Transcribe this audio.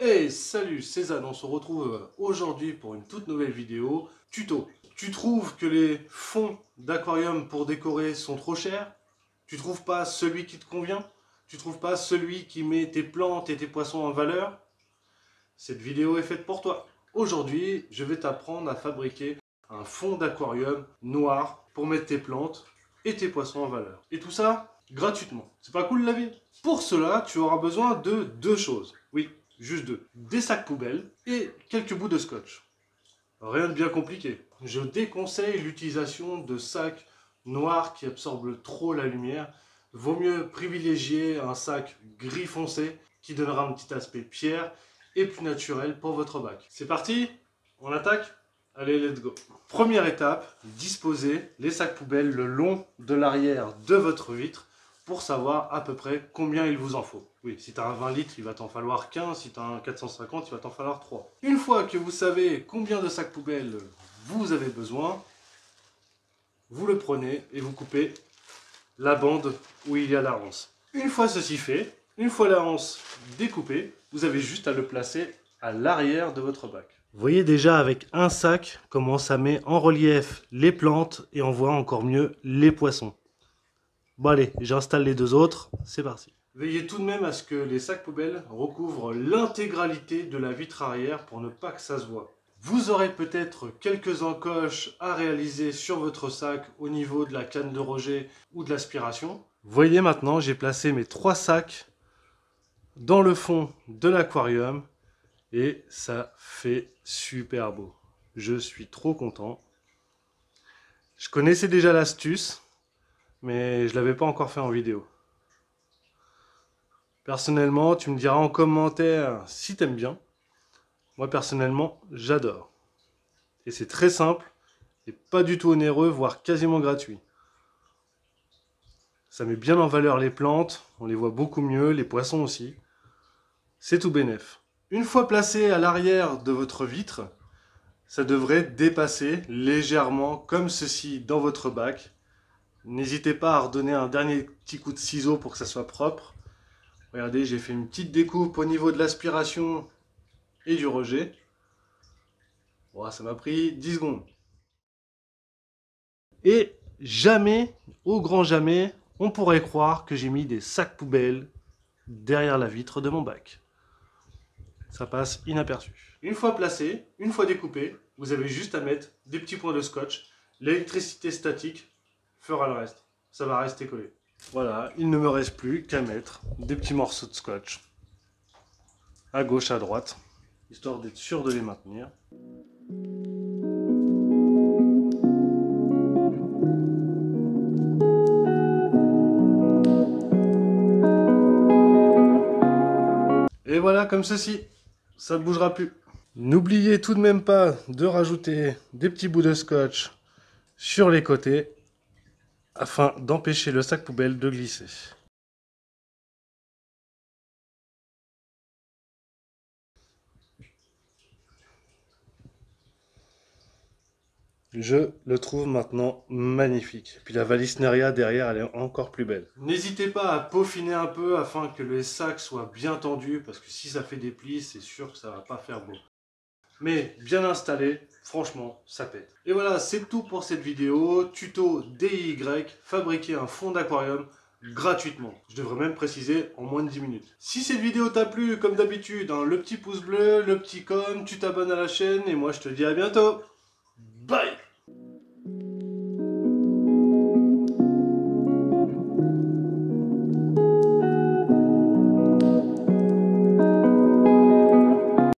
Hey, salut, c'est Zan, on se retrouve aujourd'hui pour une toute nouvelle vidéo tuto. Tu trouves que les fonds d'aquarium pour décorer sont trop chers? Tu trouves pas celui qui te convient? Tu trouves pas celui qui met tes plantes et tes poissons en valeur? Cette vidéo est faite pour toi. Aujourd'hui, je vais t'apprendre à fabriquer un fond d'aquarium noir pour mettre tes plantes et tes poissons en valeur. Et tout ça gratuitement. C'est pas cool la vie? Pour cela, tu auras besoin de deux choses. Oui, juste deux. Des sacs poubelles et quelques bouts de scotch. Rien de bien compliqué. Je déconseille l'utilisation de sacs noirs qui absorbent trop la lumière. Vaut mieux privilégier un sac gris foncé qui donnera un petit aspect pierre et plus naturel pour votre bac. C'est parti? On attaque? Allez, let's go. Première étape, disposez les sacs poubelles le long de l'arrière de votre vitre pour savoir à peu près combien il vous en faut. Oui, si tu as un 20 litres, il va t'en falloir 15, si tu as un 450, il va t'en falloir 3. Une fois que vous savez combien de sacs poubelles vous avez besoin, vous le prenez et vous coupez la bande où il y a la ronce. Une fois ceci fait, une fois la ronce découpée, vous avez juste à le placer à l'arrière de votre bac. Vous voyez déjà avec un sac comment ça met en relief les plantes et on voit encore mieux les poissons. Bon allez, j'installe les deux autres, c'est parti. Veillez tout de même à ce que les sacs poubelles recouvrent l'intégralité de la vitre arrière pour ne pas que ça se voit. Vous aurez peut-être quelques encoches à réaliser sur votre sac au niveau de la canne de rejet ou de l'aspiration. Vous voyez maintenant, j'ai placé mes 3 sacs dans le fond de l'aquarium et ça fait super beau. Je suis trop content. Je connaissais déjà l'astuce, mais je ne l'avais pas encore fait en vidéo. Personnellement, tu me diras en commentaire si tu aimes bien. Moi, personnellement, j'adore. Et c'est très simple et pas du tout onéreux, voire quasiment gratuit. Ça met bien en valeur les plantes, on les voit beaucoup mieux, les poissons aussi. C'est tout bénef. Une fois placé à l'arrière de votre vitre, ça devrait dépasser légèrement comme ceci dans votre bac. N'hésitez pas à redonner un dernier petit coup de ciseau pour que ça soit propre. Regardez, j'ai fait une petite découpe au niveau de l'aspiration et du rejet. Bon, ça m'a pris 10 secondes. Et jamais, au grand jamais, on pourrait croire que j'ai mis des sacs poubelles derrière la vitre de mon bac. Ça passe inaperçu. Une fois placé, une fois découpé, vous avez juste à mettre des petits points de scotch. L'électricité statique fera le reste. Ça va rester collé. Voilà, il ne me reste plus qu'à mettre des petits morceaux de scotch à gauche, à droite, histoire d'être sûr de les maintenir. Et voilà, comme ceci, ça ne bougera plus. N'oubliez tout de même pas de rajouter des petits bouts de scotch sur les côtés afin d'empêcher le sac poubelle de glisser. Je le trouve maintenant magnifique. Puis la valise Neria derrière, elle est encore plus belle. N'hésitez pas à peaufiner un peu afin que les sacs soient bien tendus, parce que si ça fait des plis, c'est sûr que ça va pas faire beau. Mais bien installé, franchement, ça pète. Et voilà, c'est tout pour cette vidéo. Tuto DIY, fabriquer un fond d'aquarium gratuitement. Je devrais même préciser en moins de 10 minutes. Si cette vidéo t'a plu, comme d'habitude, hein, le petit pouce bleu, le petit com, tu t'abonnes à la chaîne et moi je te dis à bientôt. Bye!